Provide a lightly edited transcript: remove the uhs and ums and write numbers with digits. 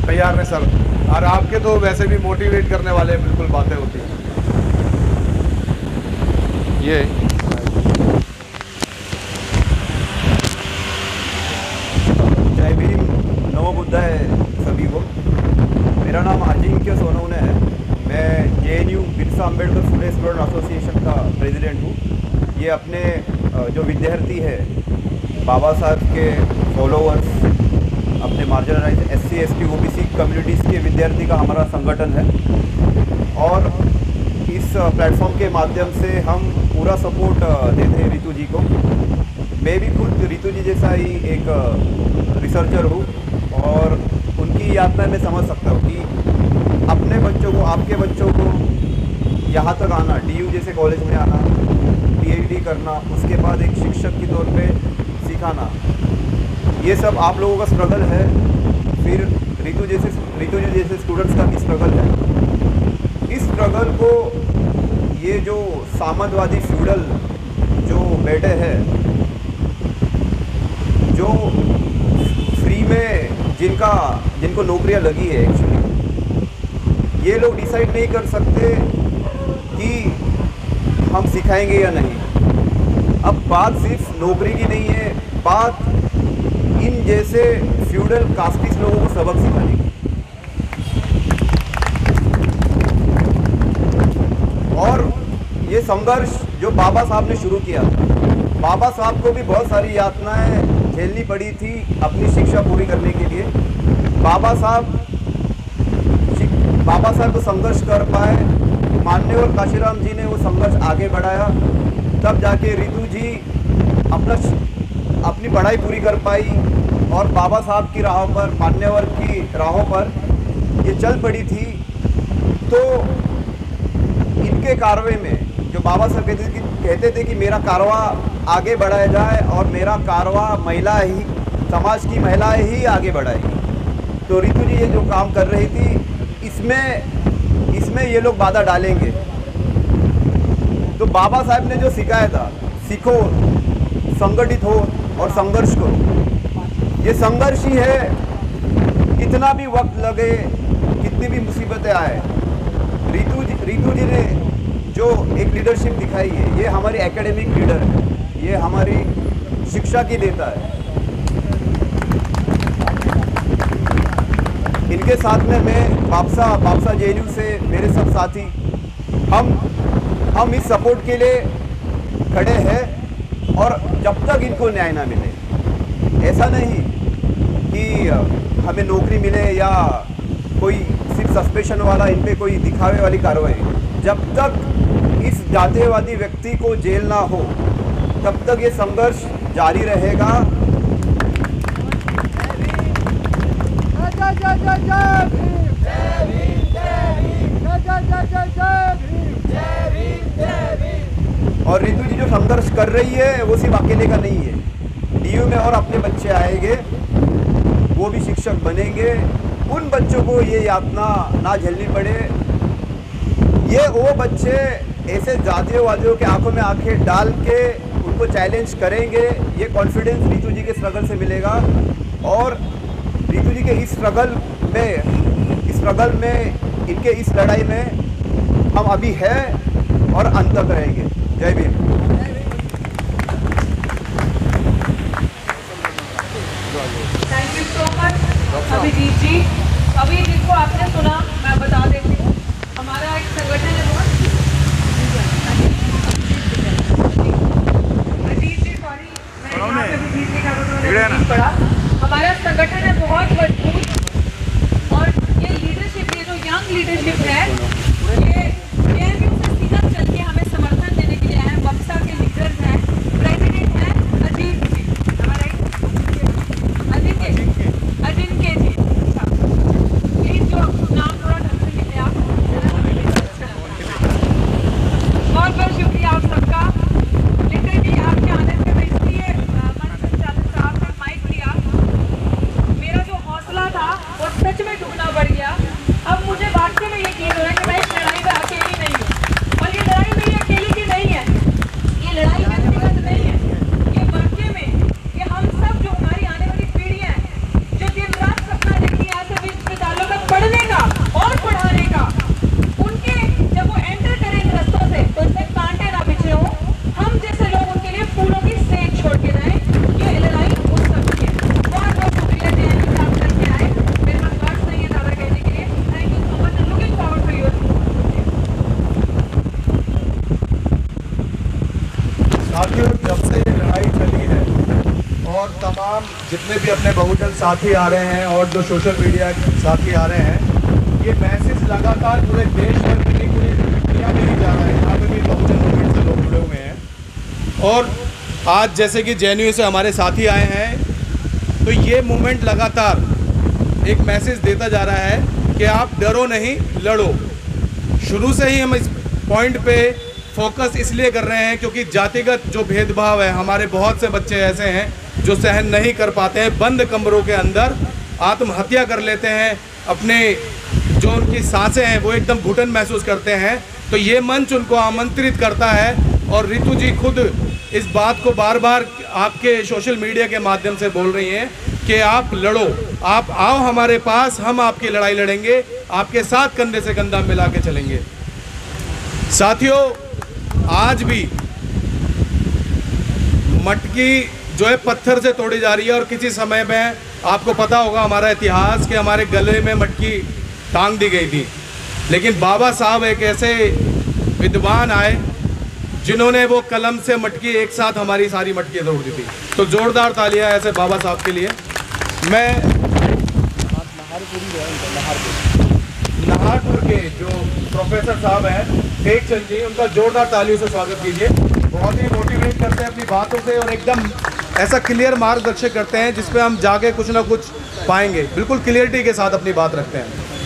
तैयार नहीं सर। और आपके तो वैसे भी मोटिवेट करने वाले बिल्कुल बातें होती हैं। ये जय भीम, नमो बुद्धाय सभी को। मेरा नाम अजिंक्य सोनवणे है। मैं JNU बिरसा अम्बेडकर फुले स्टूडेंट एसोसिएशन का प्रेसिडेंट हूँ। ये अपने जो विद्यार्थी है, बाबा साहब के फॉलोअर्स, अपने marginalise SC ST OBC communities के विद्यार्थी का हमारा संगठन है। और इस प्लेटफॉर्म के माध्यम से हम पूरा सपोर्ट देते हैं रितु जी को। मैं भी खुद रितु जी जैसा ही एक रिसर्चर हूँ और उनकी यातना में समझ सकता हूँ कि अपने बच्चों को, आपके बच्चों को यहाँ तक आना, DU जैसे कॉलेज में आना, PhD करना, उसके बाद एक शिक्षक के तौर पे सिखाना, ये सब आप लोगों का स्ट्रगल है। फिर रितु जी जैसे स्टूडेंट्स का भी स्ट्रगल है। इस स्ट्रगल को ये जो सामंतवादी फ्यूडल जो बैठे हैं, जो फ्री में जिनको नौकरियां लगी है, एक्चुअली ये लोग डिसाइड नहीं कर सकते कि हम सिखाएंगे या नहीं। अब बात सिर्फ नौकरी की नहीं है, बात इन जैसे फ्यूडल कास्टिस्ट लोगों को सबक सिखाने की। और ये संघर्ष जो बाबा साहब ने शुरू किया था, बाबा साहब को भी बहुत सारी यातनाएं झेलनी पड़ी थी अपनी शिक्षा पूरी करने के लिए। बाबा साहब तो संघर्ष कर पाए, माननीय काशीराम जी ने वो संघर्ष आगे बढ़ाया, तब जाके रितु जी अपनी पढ़ाई पूरी कर पाई और बाबा साहब की राहों पर, मान्यवर की राहों पर ये चल पड़ी थी। तो इनके कारवे में जो बाबा साहब कहते थे कि मेरा कारवा आगे बढ़ाया जाए और मेरा कारवा समाज की महिलाएं ही आगे बढ़ाएगी। तो रितु जी ये जो काम कर रही थी, इसमें ये लोग बाधा डालेंगे। तो बाबा साहब ने जो सिखाया था, सीखो, संगठित हो और संघर्ष करो। ये संघर्ष ही है, कितना भी वक्त लगे, कितनी भी मुसीबतें आए, रितु जी ने जो एक लीडरशिप दिखाई है, ये हमारी एकेडमिक लीडर है, ये हमारी शिक्षा की देता है। इनके साथ में मैं बापसा JNU से मेरे सब साथी, हम इस सपोर्ट के लिए खड़े हैं। और जब तक इनको न्याय ना मिले, ऐसा नहीं कि हमें नौकरी मिले या कोई सिर्फ सस्पेंशन वाला, इन पे कोई दिखावे वाली कार्रवाई, जब तक इस जातीयवादी व्यक्ति को जेल ना हो, तब तक ये संघर्ष जारी रहेगा। और रितु जी जो संघर्ष कर रही है वो सिर्फ अकेले का नहीं है। DU में और अपने बच्चे आएंगे, वो भी शिक्षक बनेंगे, उन बच्चों को ये यातना ना झेलनी पड़े। ये वो बच्चे ऐसे जातीयवादियों के आंखों में आंखें डाल के उनको चैलेंज करेंगे। ये कॉन्फिडेंस रितु जी के स्ट्रगल से मिलेगा। और रितु जी के इस स्ट्रगल में इनके इस लड़ाई में हम अभी हैं और अंत तक रहेंगे। जय Bhim. Thank you so much Abhijit ji. अभी जिनको आपने सुना, मैं बता देती हूँ, हमारा एक संगठन है बहुत, अजीत जी, सॉरी मैं अभिजीत जी का पढ़ा। हमारा संगठन है बहुत मजबूत और ये लीडरशिप, ये जो यंग लीडरशिप है, ये JNU से सीधा चल के हमें समर्थन देने के लिए आए हैं। बक्सा के लीडर्स हैं, प्रेसिडेंट हैं अजीत जी, अजिंक्य जी, प्लीज जो नाम थोड़ा ढंग से लिखे आप। बहुत बहुत शुक्रिया आप सबका। लिटरली आपके आने से मैं इसलिए मंच संचालक साहब ने माइक दिया, मेरा जो हौसला जितने भी अपने बहुजन साथी आ रहे हैं और जो सोशल मीडिया साथी आ रहे हैं, ये मैसेज लगातार पूरे देश भर में नहीं, पूरी दुनिया में ही जा रहा है। यहाँ पे भी बहुजन मूवमेंट से लोग जुड़े हुए हैं। और आज जैसे कि JNU से हमारे साथी आए हैं, तो ये मूवमेंट लगातार एक मैसेज देता जा रहा है कि आप डरो नहीं, लड़ो। शुरू से ही हम इस पॉइंट पे फोकस इसलिए कर रहे हैं क्योंकि जातिगत जो भेदभाव है, हमारे बहुत से बच्चे ऐसे हैं जो सहन नहीं कर पाते हैं, बंद कमरों के अंदर आत्महत्या कर लेते हैं, अपने जो उनकी सांसें हैं वो एकदम घुटन महसूस करते हैं। तो ये मंच उनको आमंत्रित करता है और रितु जी खुद इस बात को बार बार आपके सोशल मीडिया के माध्यम से बोल रही हैं कि आप लड़ो, आप आओ हमारे पास, हम आपकी लड़ाई लड़ेंगे, आपके साथ कंधे से कंधा मिला के चलेंगे। साथियों, आज भी मटकी जो है पत्थर से तोड़ी जा रही है और किसी समय में आपको पता होगा हमारा इतिहास कि हमारे गले में मटकी टांग दी गई थी, लेकिन बाबा साहब एक ऐसे विद्वान आए जिन्होंने वो कलम से मटकी एक साथ हमारी सारी मटकी तोड़ दी थी। तो जोरदार तालियां ऐसे बाबा साहब के लिए। मैं नाहरपुर के जो प्रोफेसर साहब हैं टेकचंद जी, उनका जोरदार तालियों से स्वागत कीजिए। बहुत ही मोटिवेट करते हैं अपनी बातों से और एकदम ऐसा क्लियर मार्गदर्शन करते हैं जिसपे हम जाके कुछ ना कुछ पाएंगे। बिल्कुल क्लियरिटी के साथ अपनी बात रखते हैं।